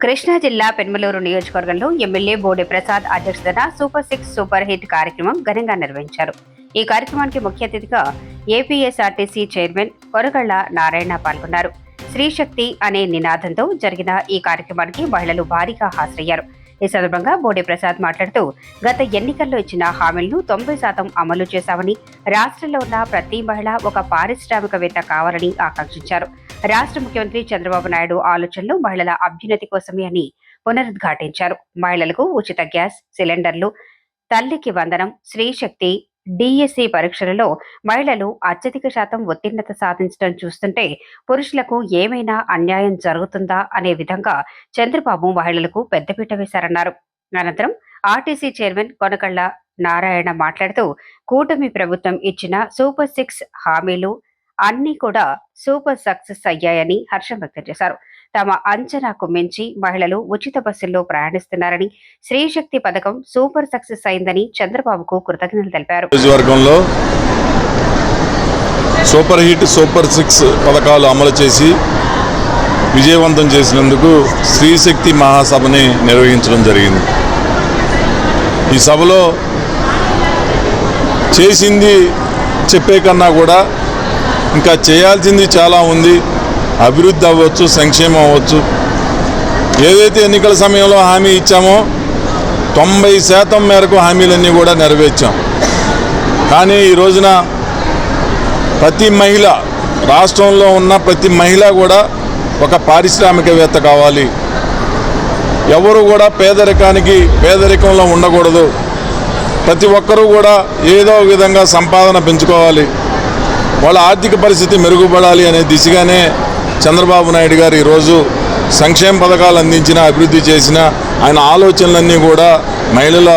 కృష్ణా జిల్లా పెన్మలూరు నియోజకవర్గంలో ఎమ్మెల్యే బోడే ప్రసాద్ అధ్యక్షతన సూపర్ 6 సూపర్ హిట్ కార్యక్రమం ఘనంగా నిర్వహించారు. ఈ కార్యక్రమానికి ముఖ్య అతిథిగా ఏపీఎస్ఆర్టీసీ చైర్మన్ కొరగళ్ల నారాయణ పాల్గొన్నారు. శ్రీశక్తి అనే నినాదంతో జరిగిన ఈ కార్యక్రమానికి మహిళలు భారీగా హాజరయ్యారు. ఈ సందర్భంగా బోడే ప్రసాద్ మాట్లాడుతూ గత ఎన్నికల్లో ఇచ్చిన హామీలను 90% అమలు చేశామని, రాష్ట్రంలో ఉన్న ప్రతి మహిళ ఒక పారిశ్రామికవేత్త కావాలని ఆకాంక్షించారు. రాష్ట్ర ముఖ్యమంత్రి చంద్రబాబు నాయుడు ఆలోచనలు మహిళల అభ్యున్నతి కోసమే అని పునరుద్ఘాటించారు. మహిళలకు ఉచిత గ్యాస్ సిలిండర్లు, తల్లికి వందనం, శ్రీశక్తి, డిఎస్సి పరీక్షలలో మహిళలు అత్యధిక శాతం ఉత్తీర్ణత సాధించడం చూస్తుంటే పురుషులకు ఏమైనా అన్యాయం జరుగుతుందా అనే విధంగా చంద్రబాబు మహిళలకు పెద్దపీట వేశారన్నారు. అనంతరం ఆర్టీసీ చైర్మన్ కొనకళ్ల నారాయణ మాట్లాడుతూ కూటమి ప్రభుత్వం ఇచ్చిన సూపర్ 6 హామీలు అన్నీ కూడా సూపర్ సక్సెస్ అయ్యాయని హర్షం వ్యక్తం చేశారు. తమ అంచనాకు మించి మహిళలు ఉచిత బస్సుల్లో ప్రయాణిస్తున్నారని, శ్రీశక్తి పథకం సూపర్ సక్సెస్ అయిందని చంద్రబాబుకు కృతజ్ఞతలు తెలిపారు. సూపర్ హిట్ సూపర్ 6 పథకాలు అమలు చేసి విజయవంతం చేసినందుకు శ్రీశక్తి మహాసభని నిర్వహించడం జరిగింది. ఈ సభలో చేసింది చెప్పే కన్నా కూడా ఇంకా చేయాల్సింది చాలా ఉంది. అభివృద్ధి అవ్వచ్చు, సంక్షేమం అవ్వచ్చు. ఏదైతే ఎన్నికల సమయంలో హామీ ఇచ్చామో 90% మేరకు హామీలన్నీ కూడా నెరవేర్చాం. కానీ ఈ రోజున ప్రతి మహిళ, రాష్ట్రంలో ఉన్న ప్రతి మహిళ కూడా ఒక పారిశ్రామికవేత్త కావాలి. ఎవరు కూడా పేదరికంలో ఉండకూడదు. ప్రతి ఒక్కరూ కూడా ఏదో విధంగా సంపాదన పెంచుకోవాలి, వాళ్ళ ఆర్థిక పరిస్థితి మెరుగుపడాలి అనే దిశగానే చంద్రబాబు నాయుడు గారు ఈరోజు సంక్షేమ పథకాలు అందించిన, అభివృద్ధి చేసిన ఆయన ఆలోచనలన్నీ కూడా మహిళల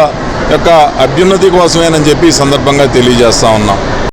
యొక్క అభ్యున్నతి కోసమేనని చెప్పి ఈ సందర్భంగా తెలియజేస్తా ఉన్నాం.